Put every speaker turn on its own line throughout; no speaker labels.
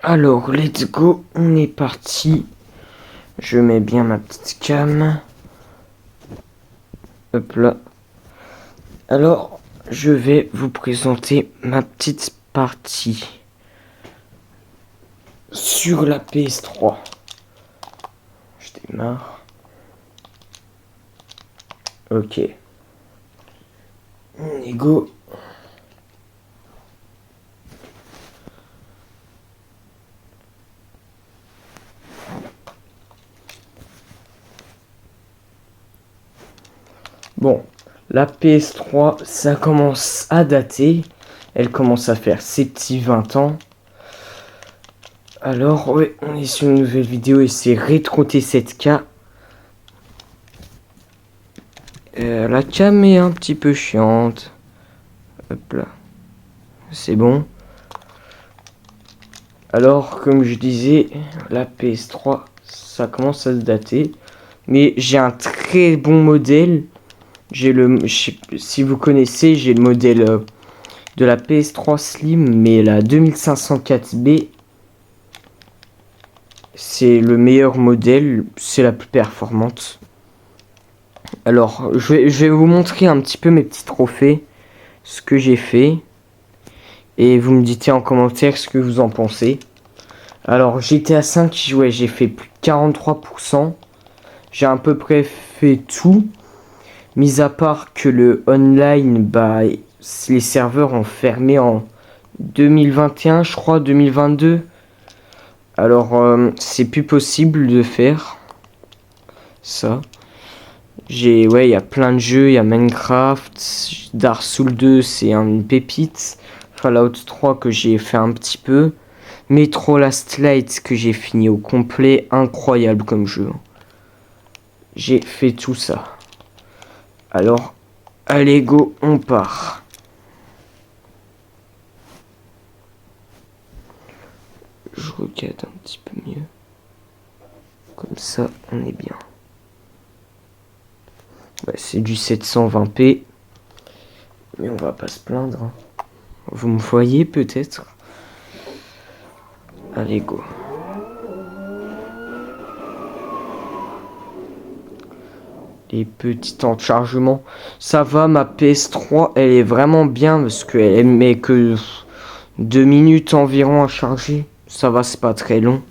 Alors, let's go, on est parti. Je mets bien ma petite cam. Hop là. Alors, je vais vous présenter ma petite partie sur la PS3. Je démarre. Ok. On est go. Bon, la PS3, ça commence à dater. Elle commence à faire ses petits 20 ans. Alors, ouais, on est sur une nouvelle vidéo et c'est Retro T7K. La cam est un petit peu chiante. Hop là. C'est bon. Alors, comme je disais, la PS3, ça commence à se dater. Mais j'ai un très bon modèle. Si vous connaissez, j'ai le modèle de la PS3 Slim, mais la 2504B. C'est le meilleur modèle, c'est la plus performante. Alors, je vais vous montrer un petit peu mes petits trophées, ce que j'ai fait. Et vous me dites en commentaire ce que vous en pensez. Alors, GTA 5, ouais, j'ai fait plus de 43%. J'ai à peu près fait tout. Mis à part que le online, bah, les serveurs ont fermé en 2021, je crois, 2022. Alors, c'est plus possible de faire ça. Ouais, il y a plein de jeux. Il y a Minecraft, Dark Souls 2, c'est une pépite. Fallout 3 que j'ai fait un petit peu. Metro Last Light que j'ai fini au complet. Incroyable comme jeu. J'ai fait tout ça. Alors, allez go, on part. Je regarde un petit peu mieux. Comme ça, on est bien. Ouais, c'est du 720p. Mais on va pas se plaindre. Hein. Vous me voyez peut-être? Allez go. Les petits temps de chargement. Ça va, ma PS3, elle est vraiment bien parce qu'elle met que 2 minutes environ à charger. Ça va, c'est pas très long.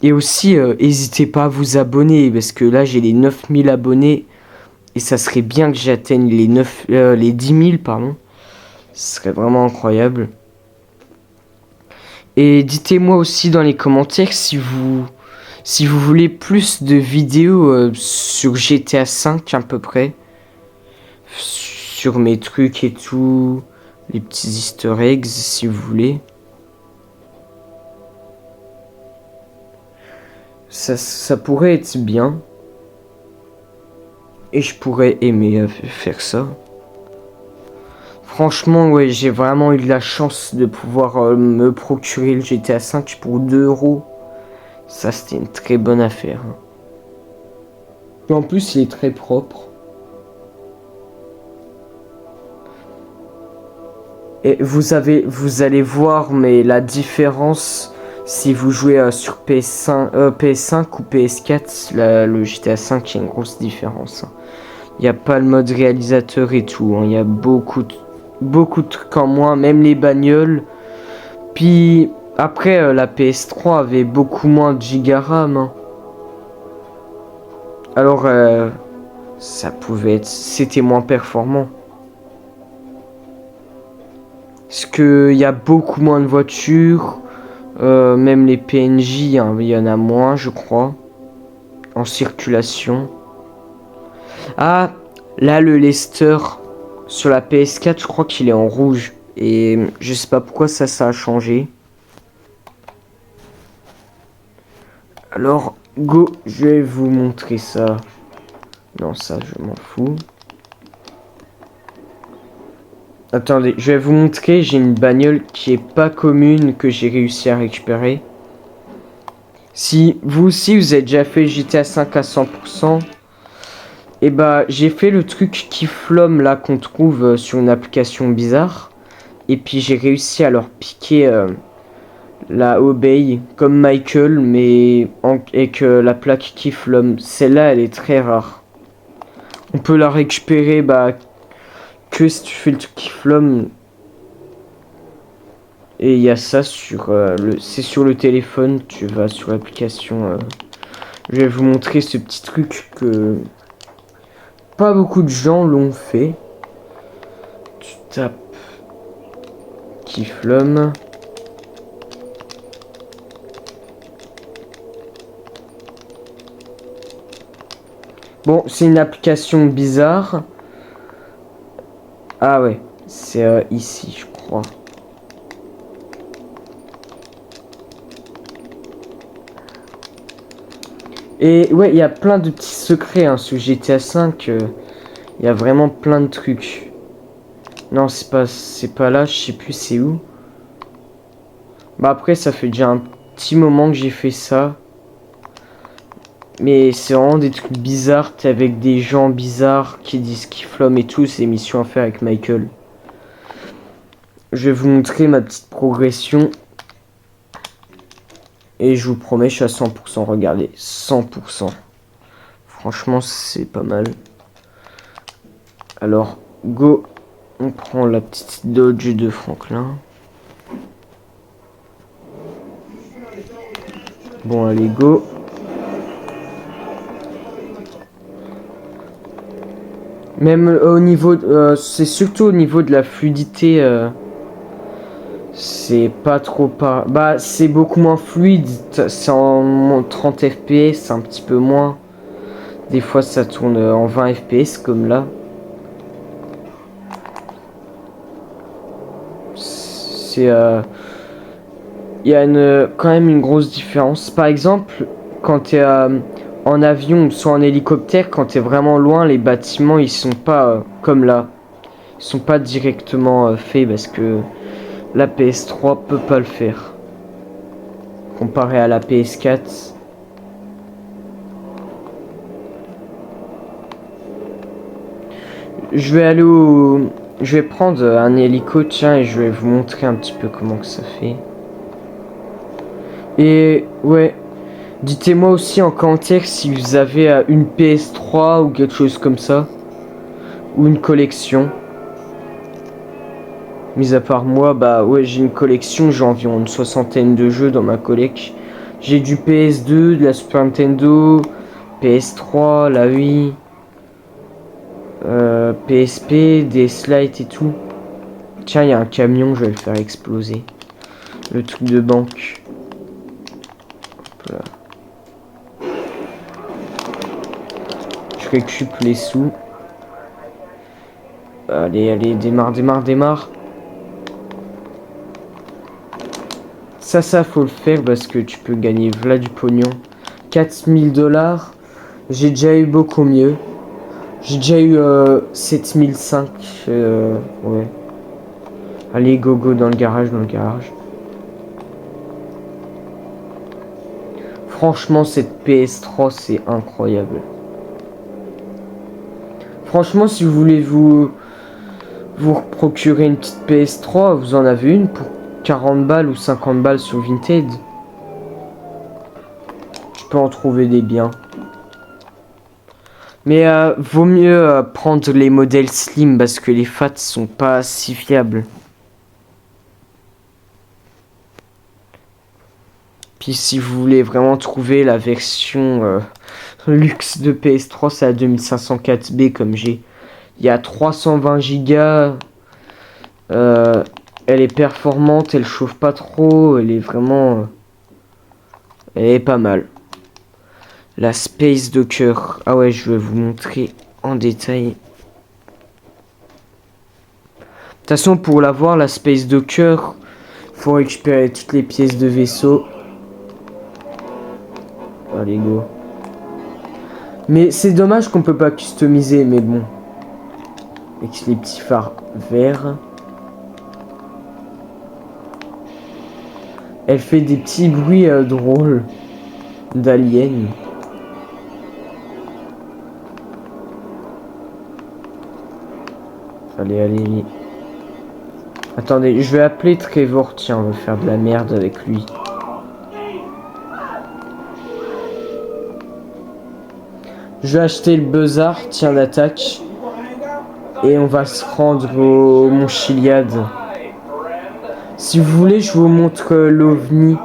Et aussi, n'hésitez pas à vous abonner parce que là, j'ai les 9000 abonnés. Et ça serait bien que j'atteigne les 10 000, pardon. Ce serait vraiment incroyable. Et dites-moi aussi dans les commentaires si vous voulez plus de vidéos sur GTA V à peu près. Sur mes trucs et tout. Les petits easter eggs si vous voulez. Ça pourrait être bien. Et je pourrais aimer faire ça. Franchement, ouais, j'ai vraiment eu de la chance de pouvoir me procurer le GTA V pour 2 €. Ça, c'était une très bonne affaire. Et en plus, il est très propre. Et vous allez voir, mais la différence, si vous jouez sur PS5 ou PS4, le GTA V, il y a une grosse différence. Il n'y a pas le mode réalisateur et tout. Il y a beaucoup de trucs en moins, même les bagnoles. Puis après, la PS3 avait beaucoup moins de giga RAM. Hein. Alors, c'était moins performant. Parce que il y a beaucoup moins de voitures. Même les PNJ, hein, il y en a moins, je crois. En circulation. Ah, là, le Lester. Sur la PS4, je crois qu'il est en rouge. Et je sais pas pourquoi ça a changé. Alors, go, je vais vous montrer ça. Non, ça, je m'en fous. Attendez, je vais vous montrer. J'ai une bagnole qui est pas commune que j'ai réussi à récupérer. Si vous aussi, vous avez déjà fait GTA 5 à 100%, et bah, j'ai fait le truc qui flomme là qu'on trouve sur une application bizarre. Et puis j'ai réussi à leur piquer la Obey comme Michael, mais avec la plaque Keyflum. Celle-là, elle est très rare. On peut la récupérer que si tu fais le truc Keyflum. Et il y a ça sur c'est sur le téléphone. Tu vas sur l'application. Je vais vous montrer ce petit truc que pas beaucoup de gens l'ont fait. Tu tapes Keyflum. Bon, c'est une application bizarre. Ah ouais, c'est ici, je crois. Et ouais, il y a plein de petits secrets hein, sur GTA V. Il y a vraiment plein de trucs. Non, c'est pas là, je sais plus c'est où. Bah après, ça fait déjà un petit moment que j'ai fait ça. Mais c'est vraiment des trucs bizarres. T'es avec des gens bizarres qui disent qu'ils flomment et tout. C'est missions à faire avec Michael. Je vais vous montrer ma petite progression. Et je vous promets, je suis à 100%. Regardez, 100%. Franchement, c'est pas mal. Alors, go. On prend la petite Dodge de Franklin. Bon, allez, go. Même au niveau... c'est surtout au niveau de la fluidité... c'est pas trop pas... Bah, c'est beaucoup moins fluide. C'est en 30 FPS, c'est un petit peu moins. Des fois, ça tourne en 20 FPS, comme là. C'est... il y a quand même une grosse différence. Par exemple, quand tu es en avion ou soit en hélicoptère, quand tu es vraiment loin, les bâtiments, ils sont pas comme là. Ils sont pas directement faits parce que la PS3 peut pas le faire. Comparé à la PS4. Je vais aller au... Je vais prendre un hélico, tiens, et je vais vous montrer un petit peu comment que ça fait. Et ouais, dites-moi aussi en commentaire si vous avez une PS3 ou quelque chose comme ça. Ou une collection. Mis à part moi, bah ouais, j'ai une collection, j'ai environ une soixantaine de jeux dans ma collection. J'ai du PS2, de la Super Nintendo, PS3, la Wii, PSP, des slides et tout. Tiens, il y a un camion, je vais le faire exploser. Le truc de banque. Hop là. Je récup les sous. Allez, allez, démarre, démarre, démarre. Ça, faut le faire parce que tu peux gagner v'là du pognon. 4000 $. J'ai déjà eu beaucoup mieux. J'ai déjà eu 7005. Ouais. Allez, go, go, dans le garage, dans le garage. Franchement, cette PS3, c'est incroyable. Franchement, si vous voulez vous procurer une petite PS3, vous en avez une pour 40 balles ou 50 balles sur Vinted. Tu peux en trouver des biens. Mais vaut mieux prendre les modèles slim parce que les fats sont pas si fiables. Puis si vous voulez vraiment trouver la version luxe de PS3, c'est à 2504B comme j'ai. Il y a 320 Go. Elle est performante, elle chauffe pas trop, elle est vraiment... elle est pas mal. La Space Docker. Ah ouais, je vais vous montrer en détail. De toute façon, pour l'avoir, la Space Docker, faut récupérer toutes les pièces de vaisseau. Allez, go. Mais c'est dommage qu'on peut pas customiser, mais bon. Avec les petits phares verts. Elle fait des petits bruits drôles d'aliens. Allez, allez. Attendez, je vais appeler Trevor. Tiens, on va faire de la merde avec lui. Je vais acheter le buzzard, tiens, d'attaque. Et on va se rendre au Mont Chiliad. Si vous voulez, je vous montre l'OVNI.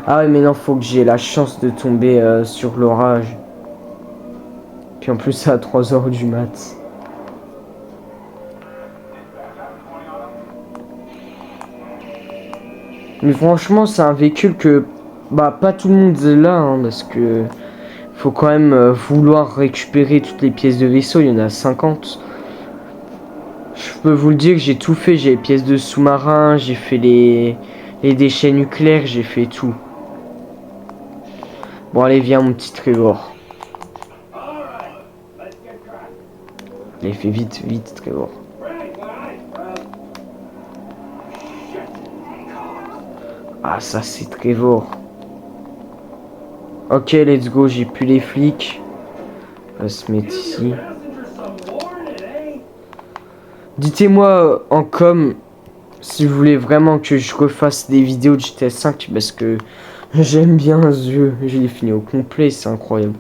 Ah oui, mais non, faut que j'ai la chance de tomber sur l'orage. Puis en plus, c'est à 3 h du mat. Mais franchement, c'est un véhicule que... Bah, pas tout le monde l'a, hein, parce que... Faut quand même vouloir récupérer toutes les pièces de vaisseau, il y en a 50. Je peux vous le dire que j'ai tout fait, j'ai les pièces de sous-marin, j'ai fait les déchets nucléaires, j'ai fait tout. Bon allez, viens mon petit Trevor. Allez, fais vite, vite Trevor. Ah ça c'est Trevor. Ok, let's go, j'ai plus les flics. On va se mettre ici. Dites-moi en com si vous voulez vraiment que je refasse des vidéos de GTA 5 parce que j'aime bien ce jeu. Je l'ai fini au complet, c'est incroyable.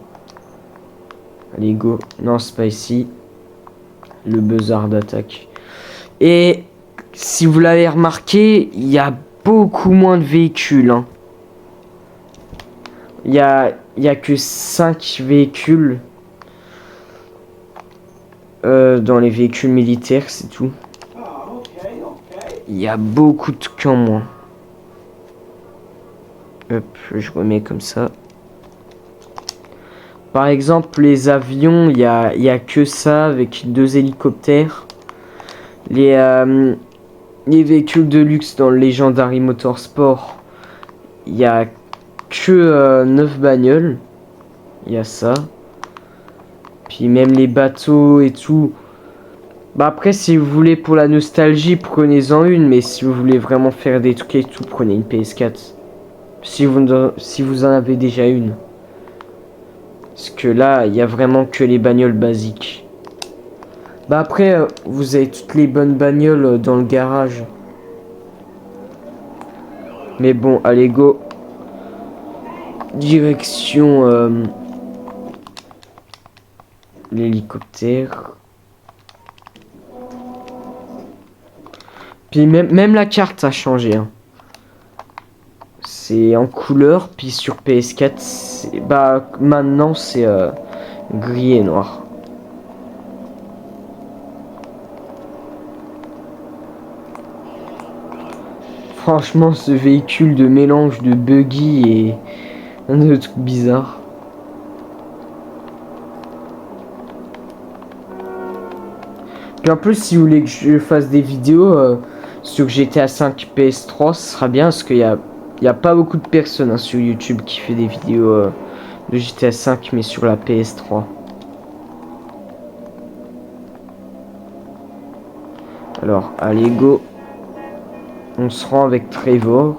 Allez, go. Non, c'est pas ici. Le buzzard d'attaque. Et si vous l'avez remarqué, il y a beaucoup moins de véhicules. Hein. Il y a que 5 véhicules. Dans les véhicules militaires, c'est tout. Il y a beaucoup de camps moins. Hop, je remets comme ça. Par exemple, les avions, il y a que ça avec 2 hélicoptères. Les véhicules de luxe dans le Legendary Motorsport, il y a que 9 bagnoles. Il y a ça. Puis même les bateaux et tout. Bah après, si vous voulez pour la nostalgie, prenez-en une. Mais si vous voulez vraiment faire des trucs et tout, prenez une PS4. Si vous en avez déjà une. Parce que là, il y a vraiment que les bagnoles basiques. Bah après, vous avez toutes les bonnes bagnoles dans le garage. Mais bon, allez go. Direction l'hélicoptère. Puis même la carte a changé. Hein. C'est en couleur, puis sur PS4, bah maintenant c'est gris et noir. Franchement, ce véhicule de mélange de buggy et un autre truc bizarre. Puis en plus, si vous voulez que je fasse des vidéos sur GTA 5 PS3, ce sera bien parce qu'il y a pas beaucoup de personnes hein, sur YouTube qui fait des vidéos de GTA 5 mais sur la PS3. Alors, allez go. On se rend avec Trevor.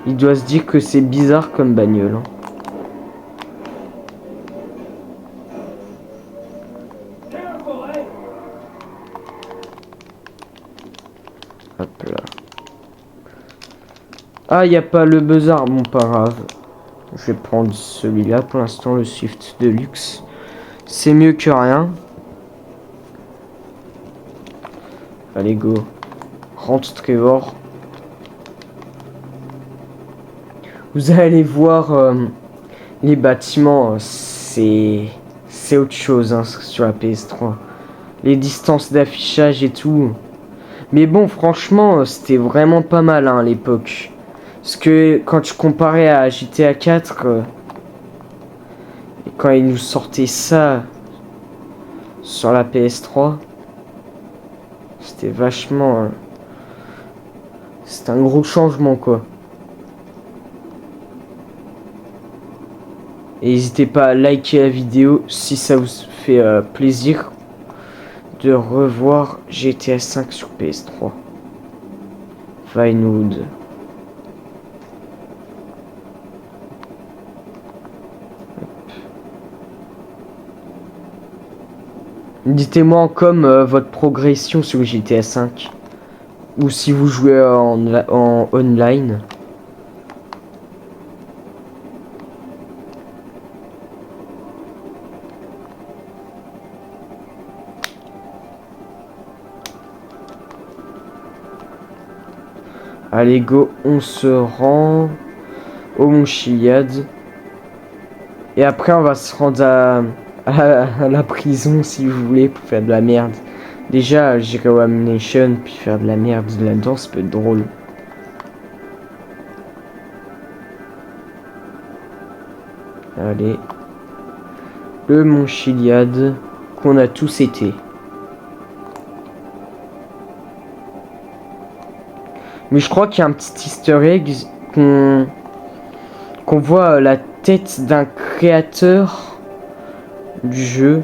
Il doit se dire que c'est bizarre comme bagnole. Hein. Hop là. Ah, il n'y a pas le buzzard, bon, pas grave. Je vais prendre celui-là pour l'instant, le Swift de luxe. C'est mieux que rien. Allez, go. Rentre Trevor. Vous allez voir les bâtiments, c'est autre chose hein, sur la PS3. Les distances d'affichage et tout. Mais bon, franchement, c'était vraiment pas mal hein, à l'époque. Parce que quand je comparais à GTA 4, et quand ils nous sortaient ça sur la PS3, c'était vachement... c'était un gros changement quoi. Et n'hésitez pas à liker la vidéo si ça vous fait plaisir de revoir GTA 5 sur PS3. Vinewood. Dites-moi en com votre progression sur GTA 5. Ou si vous jouez en online. Allez go, on se rend au Mont Chiliad. Et après on va se rendre à la prison si vous voulez pour faire de la merde. Déjà j'irai au Ammunition puis faire de la merde là-dedans, ça peut être drôle. Allez. Le Mont Chiliad qu'on a tous été. Mais je crois qu'il y a un petit easter egg qu'on voit la tête d'un créateur du jeu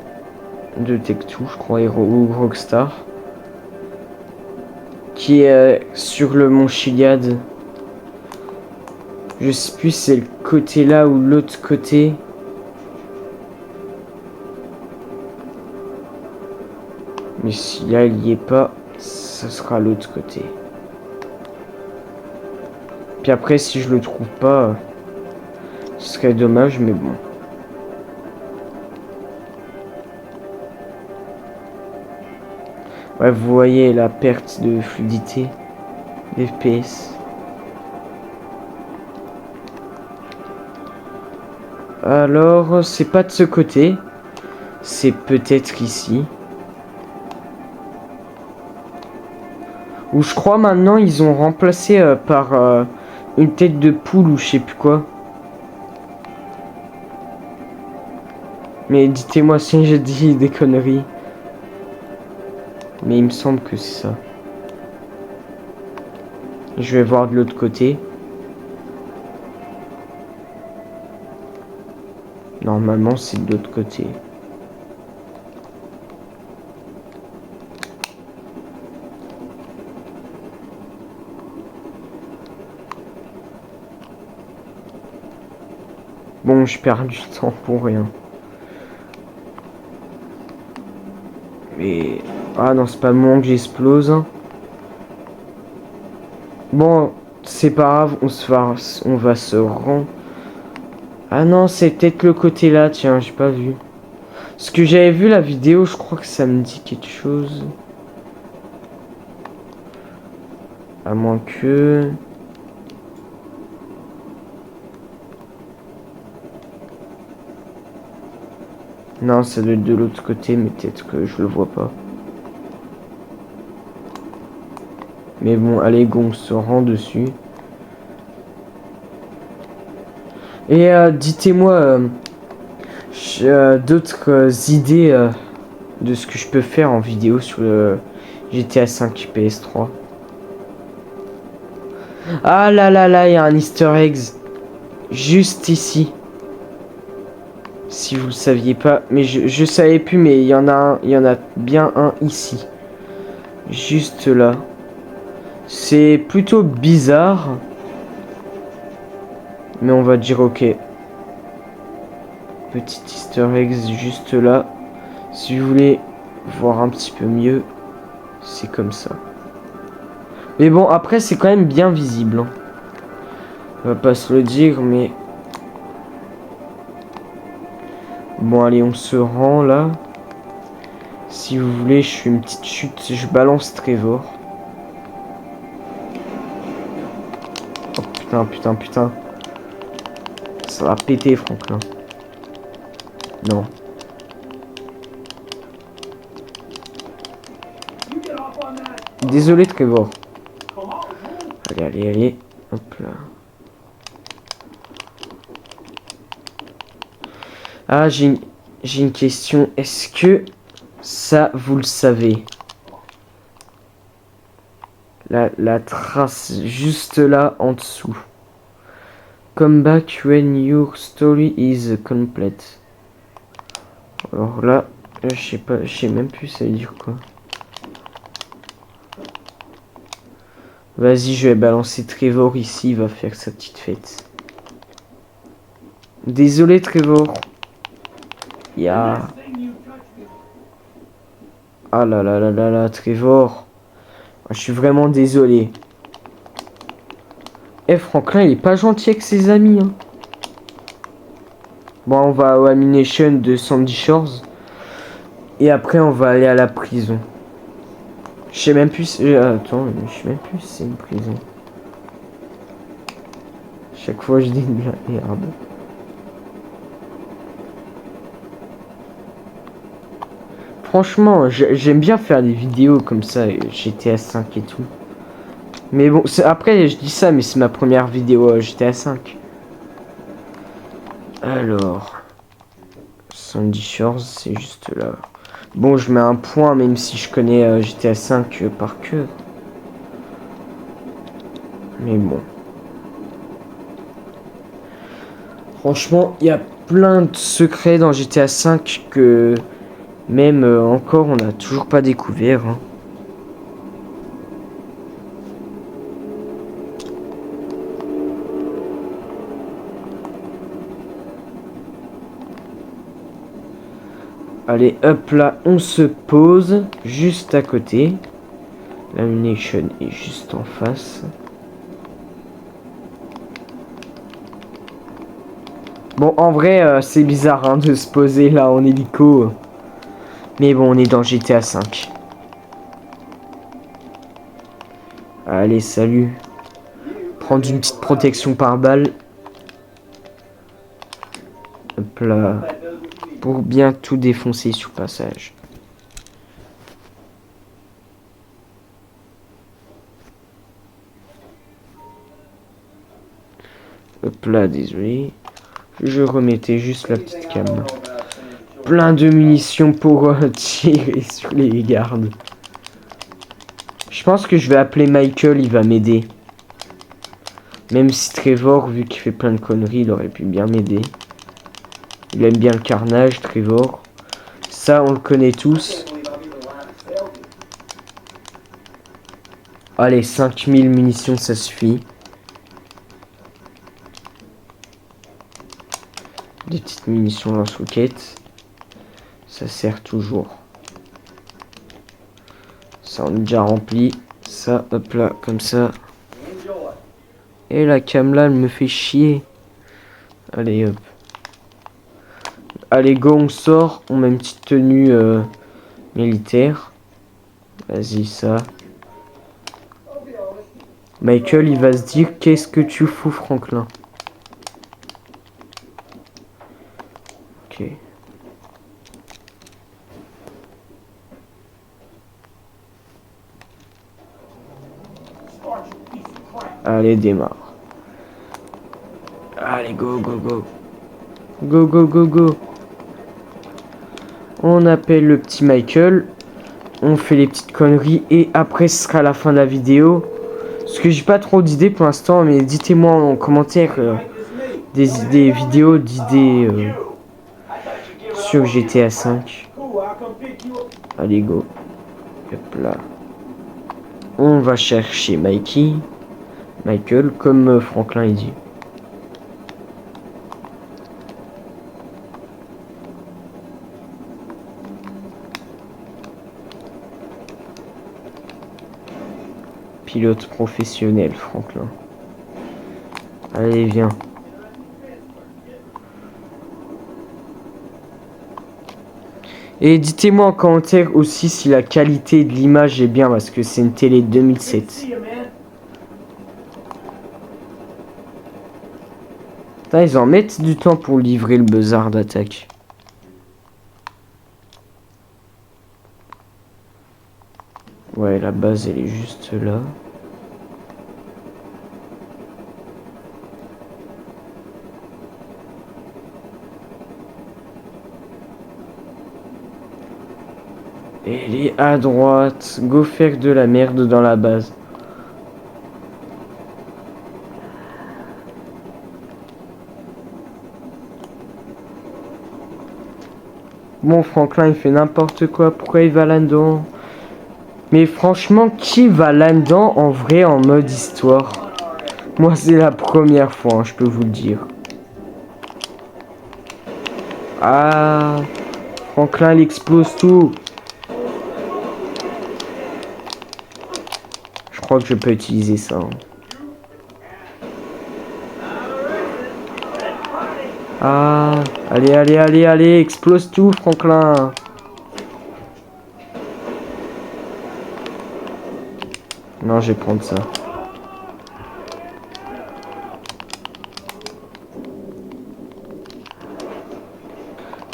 de Tech2, je crois, ou Rockstar, qui est sur le Mont Chiliad. Je sais plus si c'est le côté là ou l'autre côté. Mais si là il y est pas, ça sera l'autre côté. Puis après si je le trouve pas, ce serait dommage mais bon. Ouais, vous voyez la perte de fluidité d'FPS. Alors c'est pas de ce côté, c'est peut-être ici. Ou je crois maintenant ils ont remplacé par une tête de poule ou je sais plus quoi. Mais dites-moi si j'ai dit des conneries. Mais il me semble que c'est ça. Je vais voir de l'autre côté. Normalement c'est de l'autre côté. Bon, je perds du temps pour rien. Mais... ah non, c'est pas le moment que j'explose. Bon, c'est pas grave, on va se rendre. Ah non, c'est peut-être le côté là, tiens, j'ai pas vu. Parce que j'avais vu la vidéo, je crois que ça me dit quelque chose. À moins que... non, ça doit être de l'autre côté, mais peut-être que je le vois pas. Mais bon, allez, go, on se rend dessus. Et dites-moi d'autres idées de ce que je peux faire en vidéo sur le GTA 5 PS3. Ah là là là, il y a un easter egg juste ici. Si vous le saviez pas, mais je savais plus, mais il y en a bien un ici. Juste là. C'est plutôt bizarre. Mais on va dire ok. Petit easter egg juste là. Si vous voulez voir un petit peu mieux, c'est comme ça. Mais bon, après c'est quand même bien visible. Hein. On va pas se le dire, mais... bon, allez, on se rend là. Si vous voulez, je fais une petite chute. Je balance Trevor. Oh putain, putain, putain. Ça va péter, Franklin. Non. Désolé, Trevor. Allez, allez, allez. Hop là. Ah, j'ai une question. Est-ce que ça, vous le savez? La trace juste là en dessous. Come back when your story is complete. Alors là, je sais pas, je sais même plus ça veut dire quoi. Vas-y, je vais balancer Trevor ici, il va faire sa petite fête. Désolé Trevor. Ah là là là là là, Trevor. Je suis vraiment désolé. Eh, Franklin, il est pas gentil avec ses amis. Hein. Bon, on va au Amination de Sandy Shores. Et après, on va aller à la prison. Je sais même plus si... attends, je sais même plus si c'est une prison. Chaque fois, je dis de la merde. Franchement, j'aime bien faire des vidéos comme ça, GTA 5 et tout. Mais bon, après, je dis ça, mais c'est ma première vidéo GTA 5. Alors... Sandy Shores, c'est juste là. Bon, je mets un point, même si je connais GTA 5 par cœur. Mais bon. Franchement, il y a plein de secrets dans GTA 5 que même encore on n'a toujours pas découvert. Hein. Allez, hop là, on se pose juste à côté. L'ammunition est juste en face. Bon, en vrai, c'est bizarre hein, de se poser là en hélico. Mais bon, on est dans GTA 5. Allez, salut. Prendre une petite protection par balle. Hop là. Pour bien tout défoncer sur passage. Hop là, désolé. Je remettais juste la petite cam. Plein de munitions pour tirer sur les gardes. Je pense que je vais appeler Michael, il va m'aider. Même si Trevor, vu qu'il fait plein de conneries, il aurait pu bien m'aider. Il aime bien le carnage, Trevor. Ça, on le connaît tous. Allez, 5000 munitions, ça suffit. Des petites munitions lance-roquettes. Ça sert toujours. Ça, on est déjà rempli. Ça, hop là, comme ça. Et la cam là, elle me fait chier. Allez, hop. Allez, go, on sort. On met une petite tenue militaire. Vas-y, ça. Michael, il va se dire, qu'est-ce que tu fous, Franklin? Ok. Allez, démarre. Allez, go, go, go. Go, go, go, go. On appelle le petit Michael. On fait les petites conneries. Et après, ce sera la fin de la vidéo. Parce que j'ai pas trop d'idées pour l'instant. Mais dites-moi en commentaire des vidéos d'idées sur GTA 5. Allez, go. Hop là. On va chercher Michael, comme Franklin il dit. Pilote professionnel, Franklin. Allez, viens. Et dites-moi en commentaire aussi si la qualité de l'image est bien, parce que c'est une télé 2007. Putain, ils en mettent du temps pour livrer le buzzard d'attaque. Ouais, la base, elle est juste là. Elle est à droite. Go faire de la merde dans la base. Bon, Franklin, il fait n'importe quoi. Pourquoi il va là-dedans? Mais franchement, qui va là-dedans en vrai en mode histoire? Moi, c'est la première fois, hein, je peux vous le dire. Ah, Franklin, il explose tout. crois que je peux utiliser ça. Hein. Ah, allez, allez, allez, allez, explose tout, Franklin. Non, je vais prendre ça.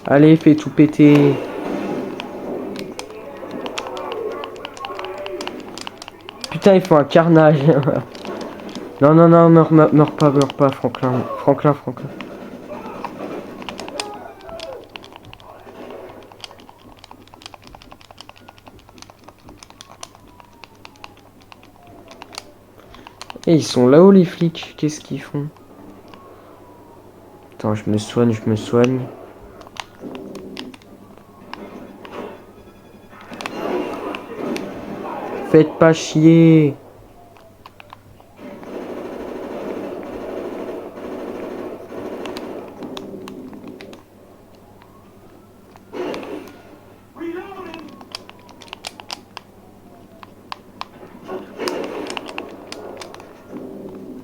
Allez, fais tout péter. Putain, il faut un carnage. Non, non, non, meurs pas, Franklin. Franklin. Et ils sont là-haut, les flics. Qu'est-ce qu'ils font? Attends, je me soigne. Faites pas chier.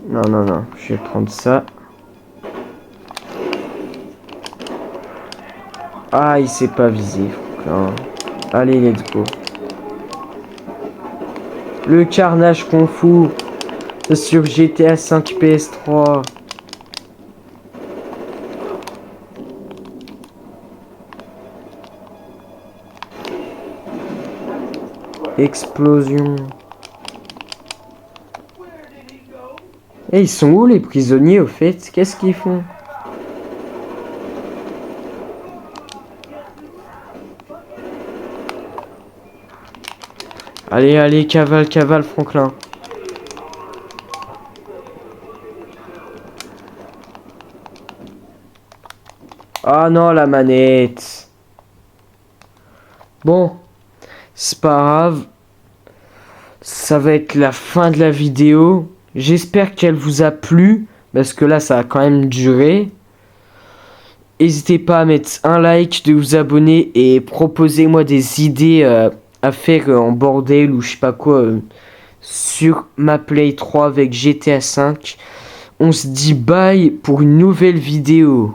Non, je vais prendre ça. Ah, il s'est pas visé. Allez, let's go. Le carnage qu'on fout sur GTA 5 PS3. Explosion. Et ils sont où les prisonniers au fait? Qu'est-ce qu'ils font? Allez, allez, cavale, Franklin. Ah non, la manette. Bon, c'est pas grave. Ça va être la fin de la vidéo. J'espère qu'elle vous a plu. Parce que là, ça a quand même duré. N'hésitez pas à mettre un like, de vous abonner. Et proposez-moi des idées à faire en bordel ou je sais pas quoi. Sur ma Play 3 avec GTA 5. On se dit bye pour une nouvelle vidéo.